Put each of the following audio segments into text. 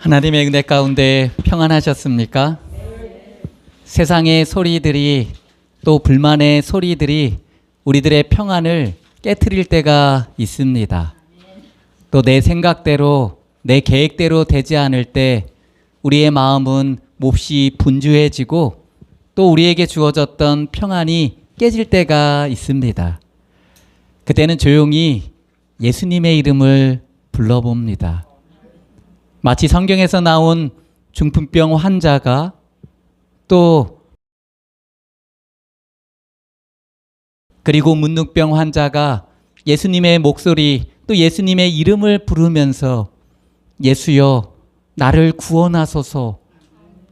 하나님의 은혜 가운데 평안하셨습니까? 세상의 소리들이 또 불만의 소리들이 우리들의 평안을 깨트릴 때가 있습니다. 또 내 생각대로 내 계획대로 되지 않을 때 우리의 마음은 몹시 분주해지고 또 우리에게 주어졌던 평안이 깨질 때가 있습니다. 그때는 조용히 예수님의 이름을 불러봅니다. 마치 성경에서 나온 중풍병 환자가 또 그리고 문둥병 환자가 예수님의 목소리 또 예수님의 이름을 부르면서 예수여 나를 구원하소서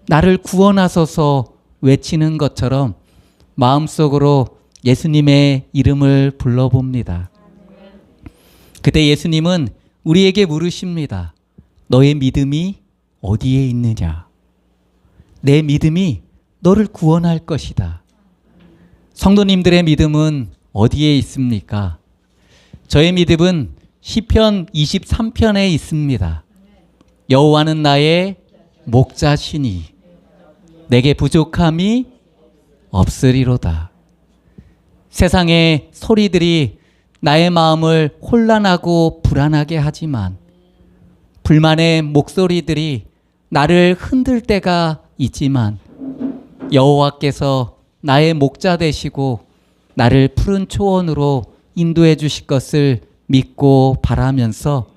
나를 구원하소서 외치는 것처럼 마음속으로 예수님의 이름을 불러봅니다. 그때 예수님은 우리에게 물으십니다. 너의 믿음이 어디에 있느냐? 내 믿음이 너를 구원할 것이다. 성도님들의 믿음은 어디에 있습니까? 저의 믿음은 시편 23편에 있습니다. 여호와는 나의 목자시니 내게 부족함이 없으리로다. 세상의 소리들이 나의 마음을 혼란하고 불안하게 하지만 불만의 목소리들이 나를 흔들 때가 있지만 여호와께서 나의 목자 되시고 나를 푸른 초원으로 인도해 주실 것을 믿고 바라면서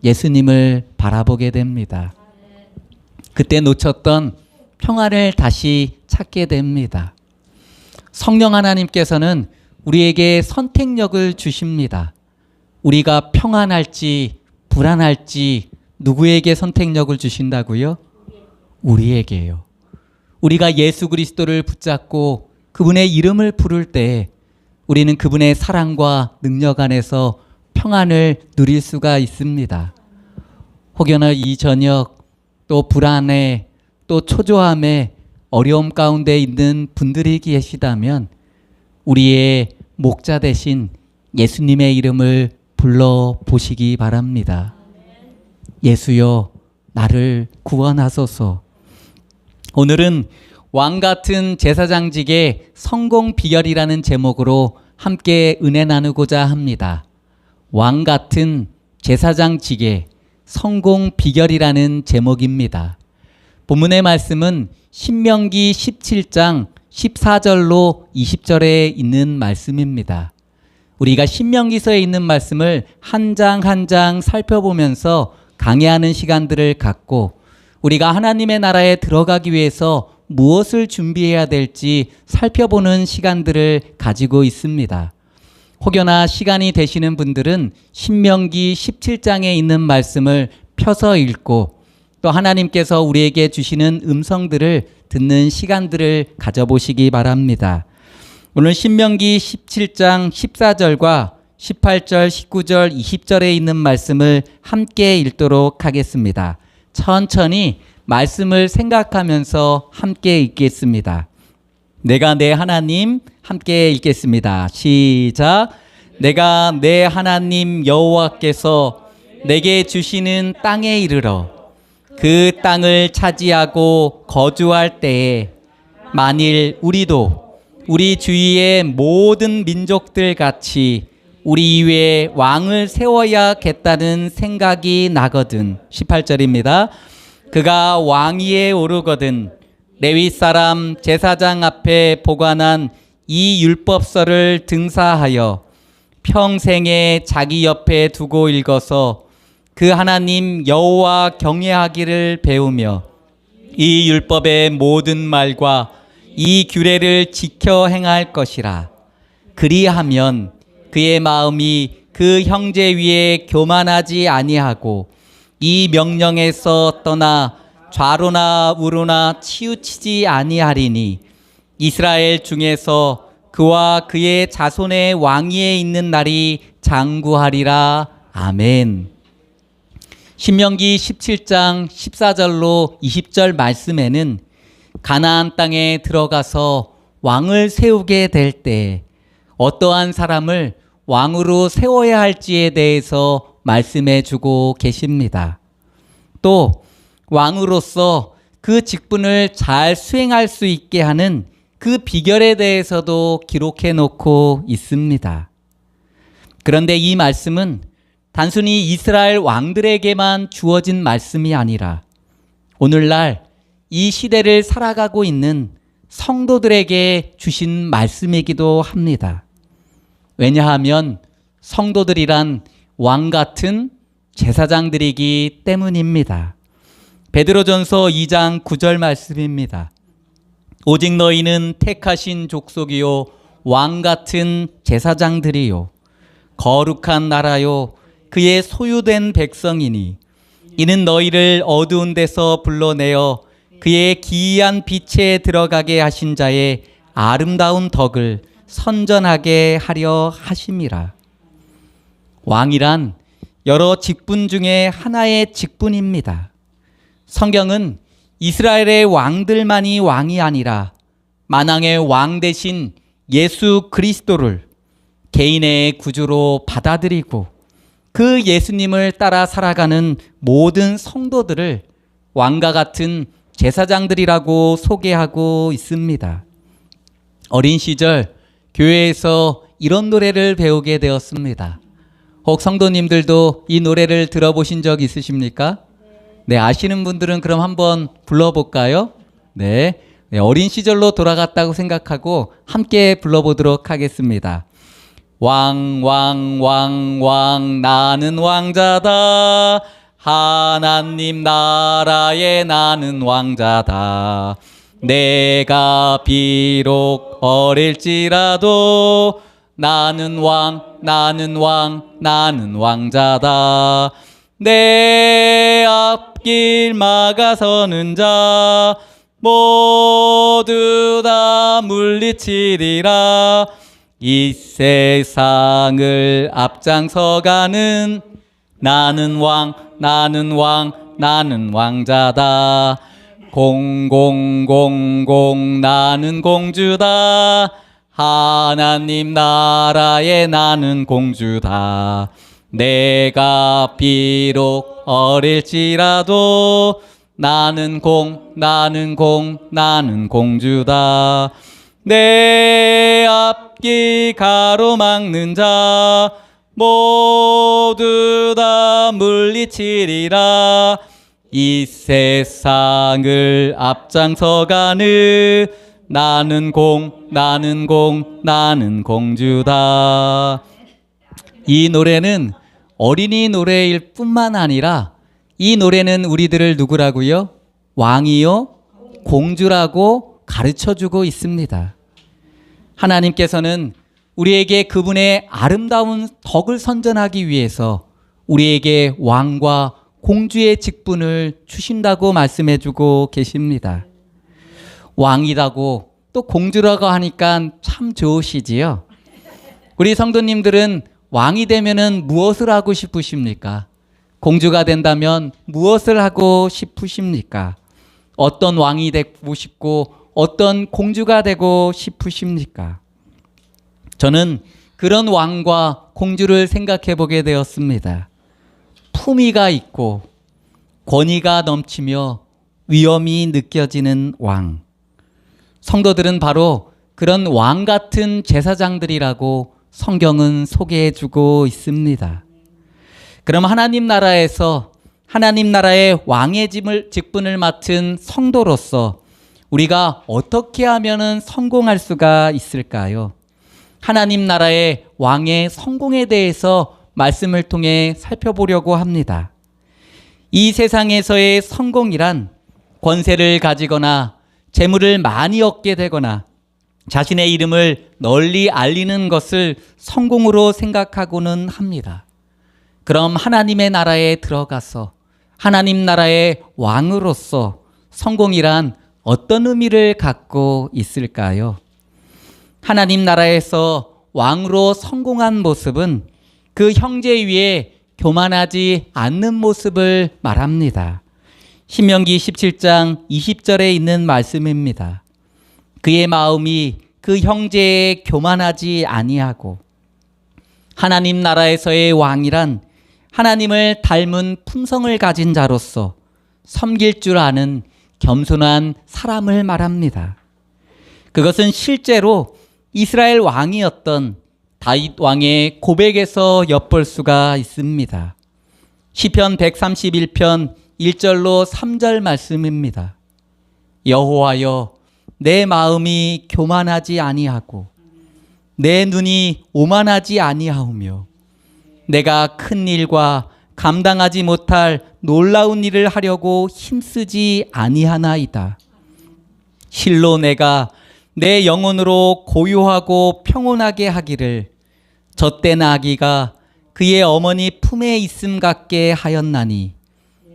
예수님을 바라보게 됩니다. 그때 놓쳤던 평안을 다시 찾게 됩니다. 성령 하나님께서는 우리에게 선택력을 주십니다. 우리가 평안할지 불안할지 누구에게 선택력을 주신다고요? 우리에게요. 우리가 예수 그리스도를 붙잡고 그분의 이름을 부를 때 우리는 그분의 사랑과 능력 안에서 평안을 누릴 수가 있습니다. 혹여나 이 저녁 또 불안에 또 초조함에 어려움 가운데 있는 분들이 계시다면 우리의 목자 되신 예수님의 이름을 불러보시기 바랍니다. 예수여 나를 구원하소서. 오늘은 왕같은 제사장직의 성공 비결이라는 제목으로 함께 은혜 나누고자 합니다. 왕같은 제사장직의 성공 비결이라는 제목입니다. 본문의 말씀은 신명기 17장 14절로 20절에 있는 말씀입니다. 우리가 신명기서에 있는 말씀을 한 장 한 장 살펴보면서 강해하는 시간들을 갖고 우리가 하나님의 나라에 들어가기 위해서 무엇을 준비해야 될지 살펴보는 시간들을 가지고 있습니다. 혹여나 시간이 되시는 분들은 신명기 17장에 있는 말씀을 펴서 읽고 또 하나님께서 우리에게 주시는 음성들을 듣는 시간들을 가져보시기 바랍니다. 오늘 신명기 17장 14절과 18절, 19절, 20절에 있는 말씀을 함께 읽도록 하겠습니다. 천천히 말씀을 생각하면서 함께 읽겠습니다. 내가 내 하나님 함께 읽겠습니다. 시작. 내가 내 하나님 여호와께서 내게 주시는 땅에 이르러 그 땅을 차지하고 거주할 때에 만일 우리도 우리 주위의 모든 민족들 같이 우리 이외에 왕을 세워야겠다는 생각이 나거든. 18절입니다. 그가 왕위에 오르거든 레위 사람 제사장 앞에 보관한 이 율법서를 등사하여 평생에 자기 옆에 두고 읽어서 그 하나님 여호와 경외하기를 배우며 이 율법의 모든 말과 이 규례를 지켜 행할 것이라. 그리하면 그의 마음이 그 형제 위에 교만하지 아니하고 이 명령에서 떠나 좌로나 우로나 치우치지 아니하리니 이스라엘 중에서 그와 그의 자손의 왕위에 있는 날이 장구하리라. 아멘. 신명기 17장 14절로 20절 말씀에는 가나안 땅에 들어가서 왕을 세우게 될 때 어떠한 사람을 왕으로 세워야 할지에 대해서 말씀해 주고 계십니다. 또 왕으로서 그 직분을 잘 수행할 수 있게 하는 그 비결에 대해서도 기록해 놓고 있습니다. 그런데 이 말씀은 단순히 이스라엘 왕들에게만 주어진 말씀이 아니라 오늘날 이 시대를 살아가고 있는 성도들에게 주신 말씀이기도 합니다. 왜냐하면 성도들이란 왕 같은 제사장들이기 때문입니다. 베드로전서 2장 9절 말씀입니다. 오직 너희는 택하신 족속이요 왕 같은 제사장들이요 거룩한 나라요 그의 소유된 백성이니 이는 너희를 어두운 데서 불러내어 그의 기이한 빛에 들어가게 하신 자의 아름다운 덕을 선전하게 하려 하심이라. 왕이란 여러 직분 중에 하나의 직분입니다. 성경은 이스라엘의 왕들만이 왕이 아니라 만왕의 왕 대신 예수 그리스도를 개인의 구주로 받아들이고 그 예수님을 따라 살아가는 모든 성도들을 왕과 같은 제사장들이라고 소개하고 있습니다. 어린 시절 교회에서 이런 노래를 배우게 되었습니다. 혹 성도님들도 이 노래를 들어보신 적 있으십니까? 네, 아시는 분들은 그럼 한번 불러볼까요? 네, 어린 시절로 돌아갔다고 생각하고 함께 불러보도록 하겠습니다. 왕, 왕, 왕, 왕, 나는 왕자다. 하나님 나라에 나는 왕자다. 내가 비록 어릴지라도 나는 왕, 나는 왕, 나는 왕자다. 내 앞길 막아서는 자 모두 다 물리치리라. 이 세상을 앞장서가는 나는 왕, 나는 왕, 나는 왕자다. 공공공공 나는 공주다. 하나님 나라에 나는 공주다. 내가 비록 어릴지라도 나는 나는 나는 공주다. 내 앞길 가로막는 자 모두 다 물리치리라. 이 세상을 앞장서가는 나는 나는 나는 공주다. 이 노래는 어린이 노래일 뿐만 아니라 이 노래는 우리들을 누구라고요? 왕이요? 공주라고 가르쳐주고 있습니다. 하나님께서는 우리에게 그분의 아름다운 덕을 선전하기 위해서 우리에게 왕과 공주의 직분을 주신다고 말씀해주고 계십니다. 왕이라고 또 공주라고 하니까 참 좋으시지요? 우리 성도님들은 왕이 되면은 무엇을 하고 싶으십니까? 공주가 된다면 무엇을 하고 싶으십니까? 어떤 왕이 되고 싶고 어떤 공주가 되고 싶으십니까? 저는 그런 왕과 공주를 생각해 보게 되었습니다. 품위가 있고 권위가 넘치며 위엄이 느껴지는 왕. 성도들은 바로 그런 왕 같은 제사장들이라고 성경은 소개해 주고 있습니다. 그럼 하나님 나라에서 하나님 나라의 왕의 직분을 맡은 성도로서 우리가 어떻게 하면 성공할 수가 있을까요? 하나님 나라의 왕의 성공에 대해서 말씀을 통해 살펴보려고 합니다. 이 세상에서의 성공이란 권세를 가지거나 재물을 많이 얻게 되거나 자신의 이름을 널리 알리는 것을 성공으로 생각하고는 합니다. 그럼 하나님의 나라에 들어가서 하나님 나라의 왕으로서 성공이란 어떤 의미를 갖고 있을까요? 하나님 나라에서 왕으로 성공한 모습은 그 형제 위에 교만하지 않는 모습을 말합니다. 신명기 17장 20절에 있는 말씀입니다. 그의 마음이 그 형제에 교만하지 아니하고 하나님 나라에서의 왕이란 하나님을 닮은 품성을 가진 자로서 섬길 줄 아는 겸손한 사람을 말합니다. 그것은 실제로 이스라엘 왕이었던 다윗 왕의 고백에서 엿볼 수가 있습니다. 시편 131편 1절로 3절 말씀입니다. 여호와여, 내 마음이 교만하지 아니하고 내 눈이 오만하지 아니하오며 내가 큰 일과 감당하지 못할 놀라운 일을 하려고 힘쓰지 아니하나이다. 실로 내가 내 영혼으로 고요하고 평온하게 하기를 젖된 아기가 그의 어머니 품에 있음 같게 하였나니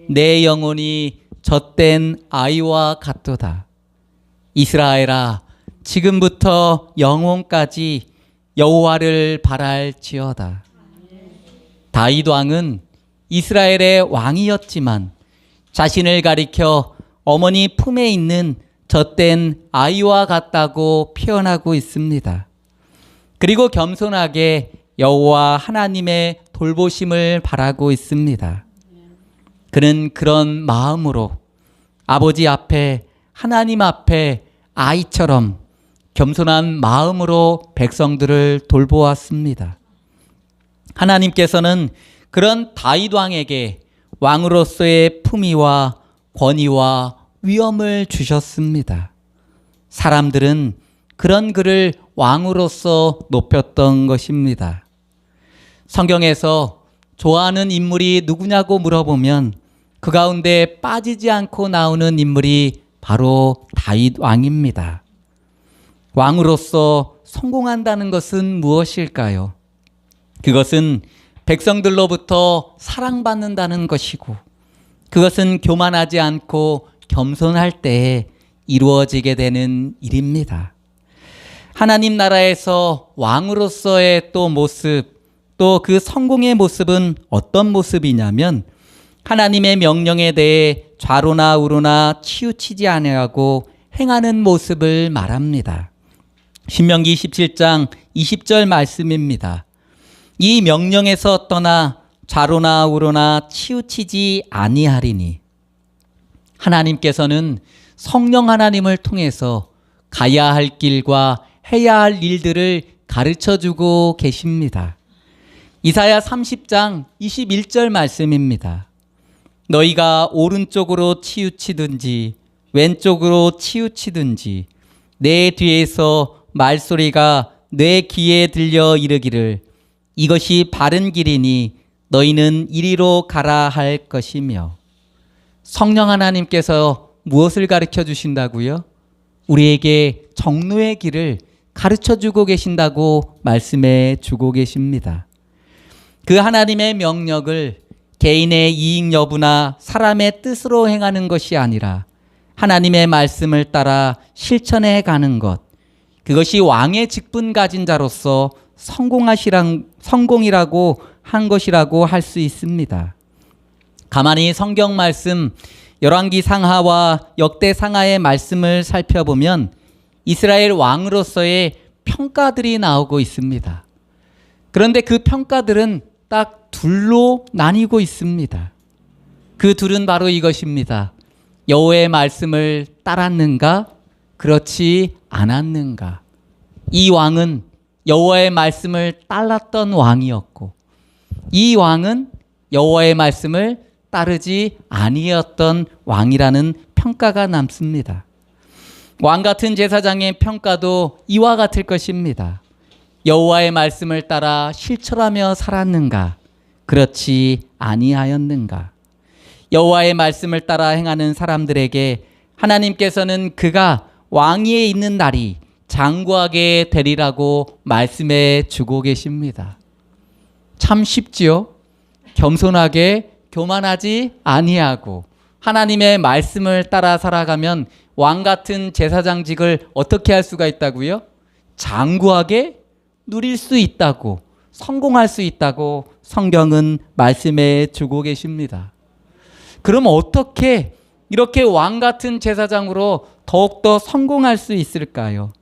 내 영혼이 젖된 아이와 같도다. 이스라엘아, 지금부터 영원까지 여호와를 바랄지어다. 다윗 왕은 이스라엘의 왕이었지만 자신을 가리켜 어머니 품에 있는 젖된 아이와 같다고 표현하고 있습니다. 그리고 겸손하게 여호와 하나님의 돌보심을 바라고 있습니다. 그는 그런 마음으로 아버지 앞에, 하나님 앞에 아이처럼 겸손한 마음으로 백성들을 돌보았습니다. 하나님께서는 그런 다윗 왕에게 왕으로서의 품위와 권위와 위엄을 주셨습니다. 사람들은 그런 그를 왕으로서 높였던 것입니다. 성경에서 좋아하는 인물이 누구냐고 물어보면 그 가운데 빠지지 않고 나오는 인물이 바로 다윗 왕입니다. 왕으로서 성공한다는 것은 무엇일까요? 그것은 백성들로부터 사랑받는다는 것이고, 그것은 교만하지 않고 겸손할 때에 이루어지게 되는 일입니다. 하나님 나라에서 왕으로서의 또 모습, 또 그 성공의 모습은 어떤 모습이냐면 하나님의 명령에 대해 좌로나 우로나 치우치지 아니하고 행하는 모습을 말합니다. 신명기 17장 20절 말씀입니다. 이 명령에서 떠나 좌로나 우로나 치우치지 아니하리니. 하나님께서는 성령 하나님을 통해서 가야 할 길과 해야 할 일들을 가르쳐주고 계십니다. 이사야 30장 21절 말씀입니다. 너희가 오른쪽으로 치우치든지 왼쪽으로 치우치든지 내 뒤에서 말소리가 내 귀에 들려 이르기를 이것이 바른 길이니 너희는 이리로 가라 할 것이며. 성령 하나님께서 무엇을 가르쳐 주신다고요? 우리에게 정로의 길을 가르쳐 주고 계신다고 말씀해 주고 계십니다. 그 하나님의 명령을 개인의 이익 여부나 사람의 뜻으로 행하는 것이 아니라 하나님의 말씀을 따라 실천해 가는 것, 그것이 왕의 직분 가진 자로서 성공이라고 한 것이라고 할 수 있습니다. 가만히 성경 말씀 열왕기 상하와 역대 상하의 말씀을 살펴보면 이스라엘 왕으로서의 평가들이 나오고 있습니다. 그런데 그 평가들은 딱 둘로 나뉘고 있습니다. 그 둘은 바로 이것입니다. 여호와의 말씀을 따랐는가? 그렇지 않았는가? 이 왕은 여호와의 말씀을 따랐던 왕이었고, 이 왕은 여호와의 말씀을 따르지 아니었던 왕이라는 평가가 남습니다. 왕 같은 제사장의 평가도 이와 같을 것입니다. 여호와의 말씀을 따라 실천하며 살았는가? 그렇지 아니하였는가? 여호와의 말씀을 따라 행하는 사람들에게 하나님께서는 그가 왕위에 있는 날이 장구하게 되리라고 말씀해 주고 계십니다. 참 쉽지요? 겸손하게 교만하지 아니하고 하나님의 말씀을 따라 살아가면 왕 같은 제사장직을 어떻게 할 수가 있다고요? 장구하게 누릴 수 있다고, 성공할 수 있다고 성경은 말씀해 주고 계십니다. 그럼 어떻게 이렇게 왕 같은 제사장으로 더욱더 성공할 수 있을까요?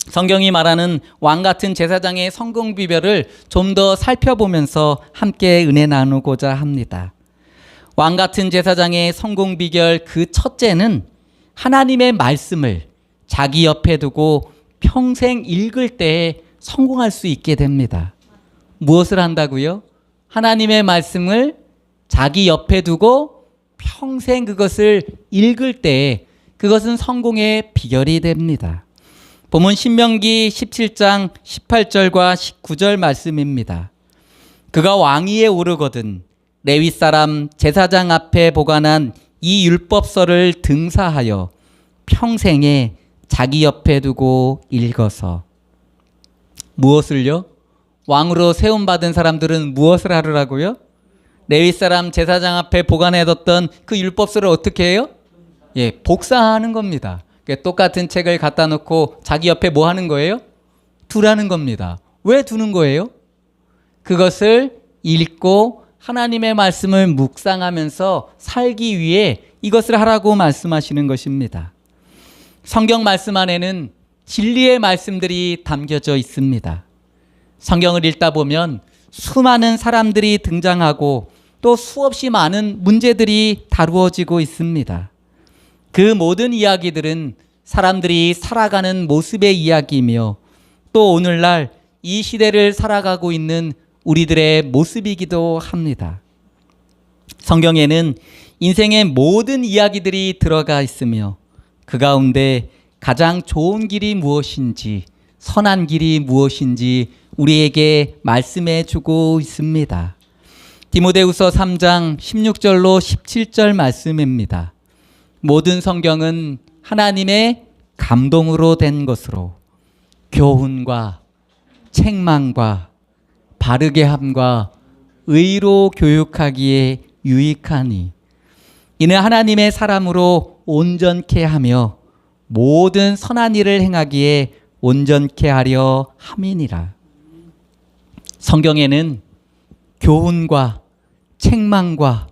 성경이 말하는 왕 같은 제사장의 성공 비결을 좀 더 살펴보면서 함께 은혜 나누고자 합니다. 왕 같은 제사장의 성공 비결 그 첫째는 하나님의 말씀을 자기 옆에 두고 평생 읽을 때 성공할 수 있게 됩니다. 무엇을 한다고요? 하나님의 말씀을 자기 옆에 두고 평생 그것을 읽을 때 그것은 성공의 비결이 됩니다. 본문 신명기 17장 18절과 19절 말씀입니다. 그가 왕위에 오르거든 레위 사람 제사장 앞에 보관한 이 율법서를 등사하여 평생에 자기 옆에 두고 읽어서. 무엇을요? 왕으로 세움받은 사람들은 무엇을 하더라고요? 레위 사람 제사장 앞에 보관해뒀던 그 율법서를 어떻게 해요? 복사하는 겁니다. 똑같은 책을 갖다 놓고 자기 옆에 뭐 하는 거예요? 두라는 겁니다. 왜 두는 거예요? 그것을 읽고 하나님의 말씀을 묵상하면서 살기 위해 이것을 하라고 말씀하시는 것입니다. 성경 말씀 안에는 진리의 말씀들이 담겨져 있습니다. 성경을 읽다 보면 수많은 사람들이 등장하고 또 수없이 많은 문제들이 다루어지고 있습니다. 그 모든 이야기들은 사람들이 살아가는 모습의 이야기이며 또 오늘날 이 시대를 살아가고 있는 우리들의 모습이기도 합니다. 성경에는 인생의 모든 이야기들이 들어가 있으며 그 가운데 가장 좋은 길이 무엇인지, 선한 길이 무엇인지 우리에게 말씀해 주고 있습니다. 디모데후서 3장 16절로 17절 말씀입니다. 모든 성경은 하나님의 감동으로 된 것으로 교훈과 책망과 바르게 함과 의로 교육하기에 유익하니 이는 하나님의 사람으로 온전케 하며 모든 선한 일을 행하기에 온전케 하려 함이니라. 성경에는 교훈과 책망과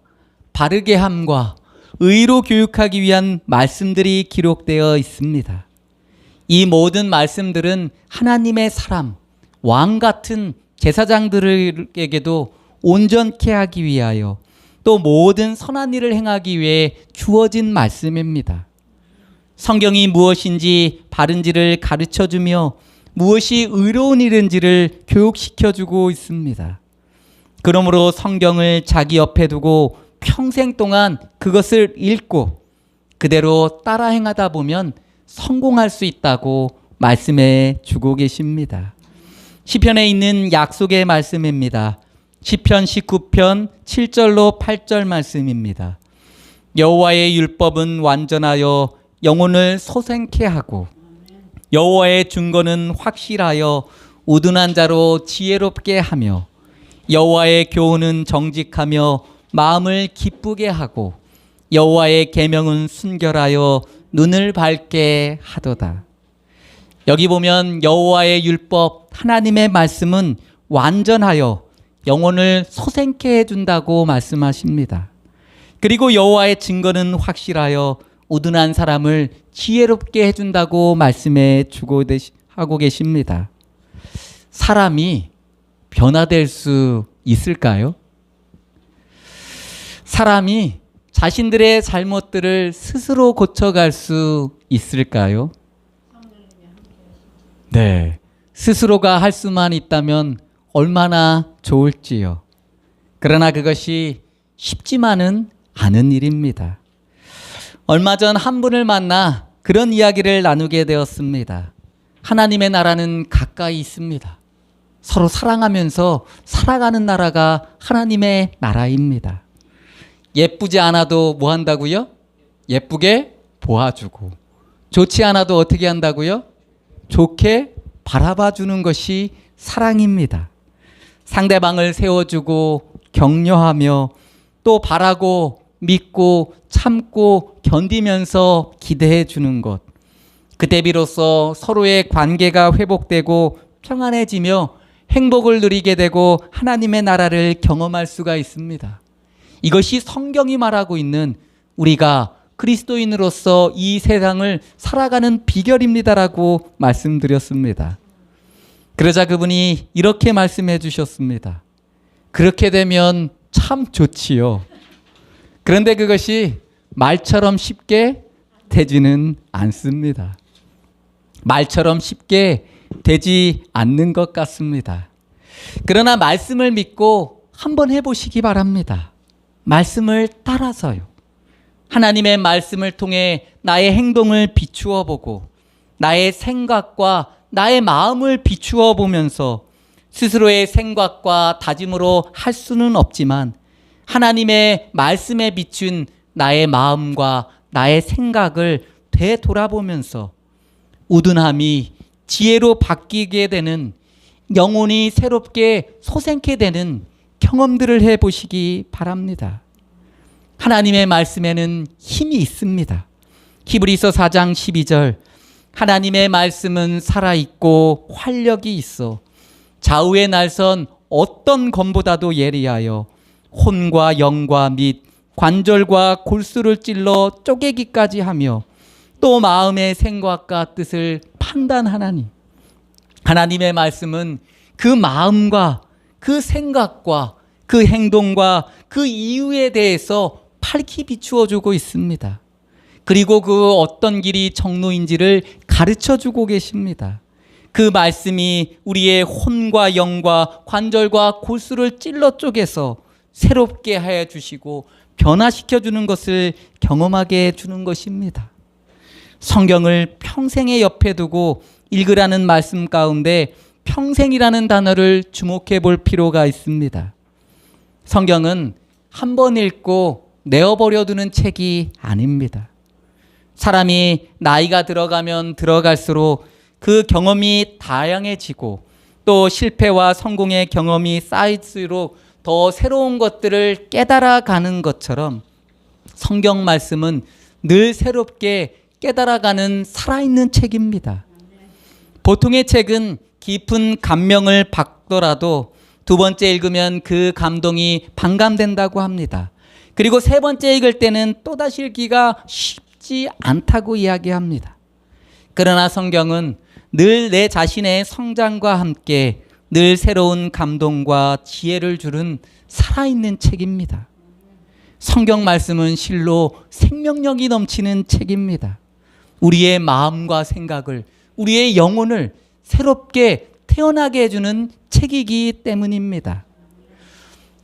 바르게 함과 의로 교육하기 위한 말씀들이 기록되어 있습니다. 이 모든 말씀들은 하나님의 사람, 왕 같은 제사장들에게도 온전케 하기 위하여 또 모든 선한 일을 행하기 위해 주어진 말씀입니다. 성경이 무엇인지 바른지를 가르쳐주며 무엇이 의로운 일인지를 교육시켜주고 있습니다. 그러므로 성경을 자기 옆에 두고 평생 동안 그것을 읽고 그대로 따라 행하다 보면 성공할 수 있다고 말씀해 주고 계십니다. 시편에 있는 약속의 말씀입니다. 시편 19편 7절로 8절 말씀입니다. 여호와의 율법은 완전하여 영혼을 소생케 하고 여호와의 준거는 확실하여 우둔한 자로 지혜롭게 하며 여호와의 교훈은 정직하며 마음을 기쁘게 하고 여호와의 계명은 순결하여 눈을 밝게 하도다. 여기 보면 여호와의 율법, 하나님의 말씀은 완전하여 영혼을 소생케 해준다고 말씀하십니다. 그리고 여호와의 증거는 확실하여 우둔한 사람을 지혜롭게 해준다고 말씀해 주고 하고 계십니다. 사람이 변화될 수 있을까요? 사람이 자신들의 잘못들을 스스로 고쳐갈 수 있을까요? 네, 스스로가 할 수만 있다면 얼마나 좋을지요. 그러나 그것이 쉽지만은 않은 일입니다. 얼마 전 한 분을 만나 그런 이야기를 나누게 되었습니다. 하나님의 나라는 가까이 있습니다. 서로 사랑하면서 살아가는 나라가 하나님의 나라입니다. 예쁘지 않아도 뭐 한다고요? 예쁘게 보아주고, 좋지 않아도 어떻게 한다고요? 좋게 바라봐 주는 것이 사랑입니다. 상대방을 세워주고 격려하며 또 바라고 믿고 참고 견디면서 기대해 주는 것. 그때 비로소 서로의 관계가 회복되고 평안해지며 행복을 누리게 되고 하나님의 나라를 경험할 수가 있습니다. 이것이 성경이 말하고 있는 우리가 그리스도인으로서 이 세상을 살아가는 비결입니다라고 말씀드렸습니다. 그러자 그분이 이렇게 말씀해 주셨습니다. 그렇게 되면 참 좋지요. 그런데 그것이 말처럼 쉽게 되지는 않습니다. 말처럼 쉽게 되지 않는 것 같습니다. 그러나 말씀을 믿고 한번 해보시기 바랍니다. 말씀을 따라서요. 하나님의 말씀을 통해 나의 행동을 비추어 보고 나의 생각과 나의 마음을 비추어 보면서 스스로의 생각과 다짐으로 할 수는 없지만 하나님의 말씀에 비춘 나의 마음과 나의 생각을 되돌아보면서 우둔함이 지혜로 바뀌게 되는, 영혼이 새롭게 솟게 되는 경험들을 해보시기 바랍니다. 하나님의 말씀에는 힘이 있습니다. 히브리서 4장 12절, 하나님의 말씀은 살아있고 활력이 있어 좌우의 날선 어떤 검보다도 예리하여 혼과 영과 및 관절과 골수를 찔러 쪼개기까지 하며 또 마음의 생각과 뜻을 판단하나니. 하나님의 말씀은 그 마음과 그 생각과 그 행동과 그 이유에 대해서 밝히 비추어 주고 있습니다. 그리고 그 어떤 길이 정로인지를 가르쳐 주고 계십니다. 그 말씀이 우리의 혼과 영과 관절과 골수를 찔러 쪼개서 새롭게 하여 주시고 변화시켜 주는 것을 경험하게 해주는 것입니다. 성경을 평생의 옆에 두고 읽으라는 말씀 가운데 평생이라는 단어를 주목해 볼 필요가 있습니다. 성경은 한 번 읽고 내어버려 두는 책이 아닙니다. 사람이 나이가 들어가면 들어갈수록 그 경험이 다양해지고 또 실패와 성공의 경험이 쌓일수록 더 새로운 것들을 깨달아가는 것처럼 성경 말씀은 늘 새롭게 깨달아가는 살아있는 책입니다. 보통의 책은 깊은 감명을 받더라도 두 번째 읽으면 그 감동이 반감된다고 합니다. 그리고 세 번째 읽을 때는 또다시 읽기가 쉽지 않다고 이야기합니다. 그러나 성경은 늘 내 자신의 성장과 함께 늘 새로운 감동과 지혜를 주는 살아있는 책입니다. 성경 말씀은 실로 생명력이 넘치는 책입니다. 우리의 마음과 생각을, 우리의 영혼을 새롭게 태어나게 해주는 책이기 때문입니다.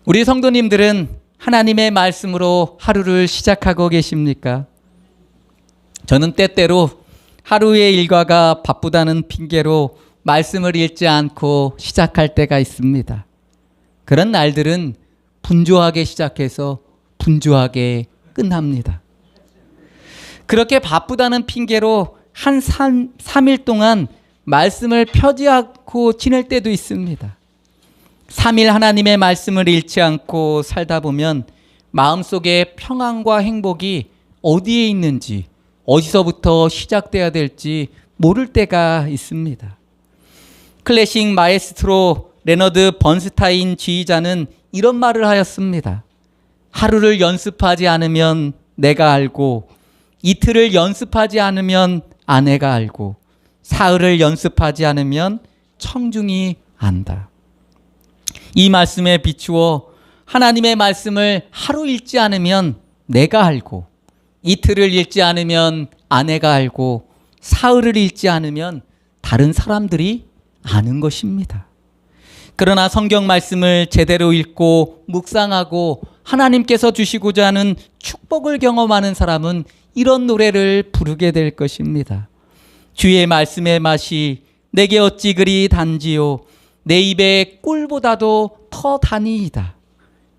우리 성도님들은 하나님의 말씀으로 하루를 시작하고 계십니까? 저는 때때로 하루의 일과가 바쁘다는 핑계로 말씀을 읽지 않고 시작할 때가 있습니다. 그런 날들은 분주하게 시작해서 분주하게 끝납니다. 그렇게 바쁘다는 핑계로 한 3일 동안 말씀을 펴지 않고 지낼 때도 있습니다. 3일 하나님의 말씀을 읽지 않고 살다 보면 마음속에 평안과 행복이 어디에 있는지, 어디서부터 시작돼야 될지 모를 때가 있습니다. 클래식 마에스트로 레너드 번스타인 지휘자는 이런 말을 하였습니다. 하루를 연습하지 않으면 내가 알고, 이틀을 연습하지 않으면 아내가 알고, 사흘을 연습하지 않으면 청중이 안다. 이 말씀에 비추어 하나님의 말씀을 하루 읽지 않으면 내가 알고, 이틀을 읽지 않으면 아내가 알고, 사흘을 읽지 않으면 다른 사람들이 아는 것입니다. 그러나 성경 말씀을 제대로 읽고 묵상하고 하나님께서 주시고자 하는 축복을 경험하는 사람은 이런 노래를 부르게 될 것입니다. 주의 말씀의 맛이 내게 어찌 그리 단지요, 내 입에 꿀보다도 더 다니이다.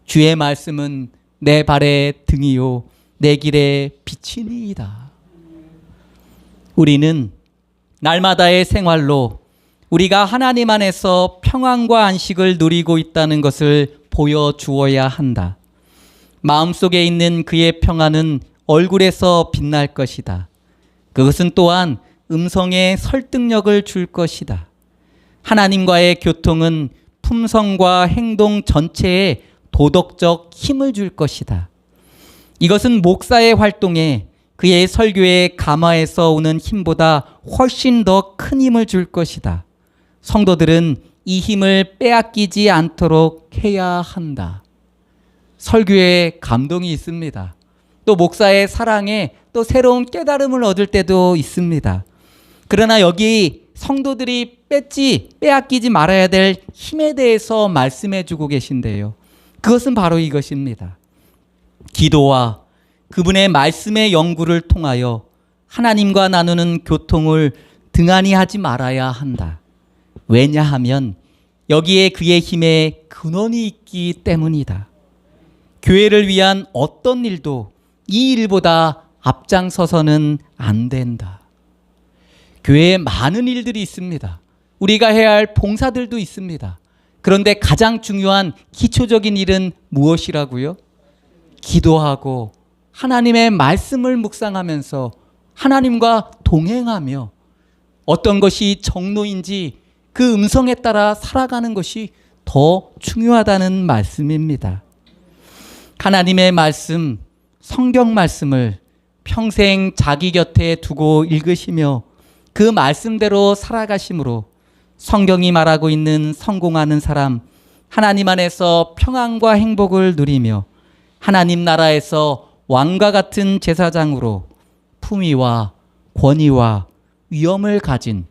주의 말씀은 내 발의 등이요, 내 길의 빛이니이다. 우리는 날마다의 생활로 우리가 하나님 안에서 평안과 안식을 누리고 있다는 것을 보여주어야 한다. 마음속에 있는 그의 평안은 얼굴에서 빛날 것이다. 그것은 또한 음성에 설득력을 줄 것이다. 하나님과의 교통은 품성과 행동 전체에 도덕적 힘을 줄 것이다. 이것은 목사의 활동에, 그의 설교에 감화해서 오는 힘보다 훨씬 더 큰 힘을 줄 것이다. 성도들은 이 힘을 빼앗기지 않도록 해야 한다. 설교에 감동이 있습니다. 또 목사의 사랑에 또 새로운 깨달음을 얻을 때도 있습니다. 그러나 여기 성도들이 빼앗기지 말아야 될 힘에 대해서 말씀해 주고 계신데요. 그것은 바로 이것입니다. 기도와 그분의 말씀의 연구를 통하여 하나님과 나누는 교통을 등한히 하지 말아야 한다. 왜냐하면 여기에 그의 힘의 근원이 있기 때문이다. 교회를 위한 어떤 일도 이 일보다 앞장서서는 안 된다. 교회에 많은 일들이 있습니다. 우리가 해야 할 봉사들도 있습니다. 그런데 가장 중요한 기초적인 일은 무엇이라고요? 기도하고 하나님의 말씀을 묵상하면서 하나님과 동행하며 어떤 것이 정로인지 그 음성에 따라 살아가는 것이 더 중요하다는 말씀입니다. 하나님의 말씀, 성경 말씀을 평생 자기 곁에 두고 읽으시며 그 말씀대로 살아가심으로 성경이 말하고 있는 성공하는 사람, 하나님 안에서 평안과 행복을 누리며 하나님 나라에서 왕과 같은 제사장으로 품위와 권위와 위엄을 가진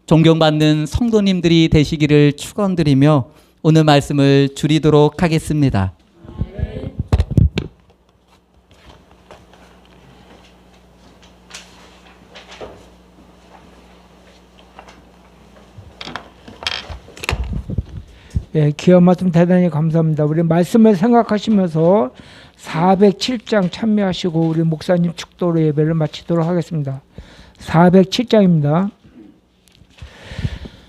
존경받는 성도님들이 되시기를 축원드리며 오늘 말씀을 줄이도록 하겠습니다. 예, 귀한 말씀 대단히 감사합니다. 우리 말씀을 생각하시면서 407장 참여하시고 우리 목사님 축도로 예배를 마치도록 하겠습니다. 407장입니다.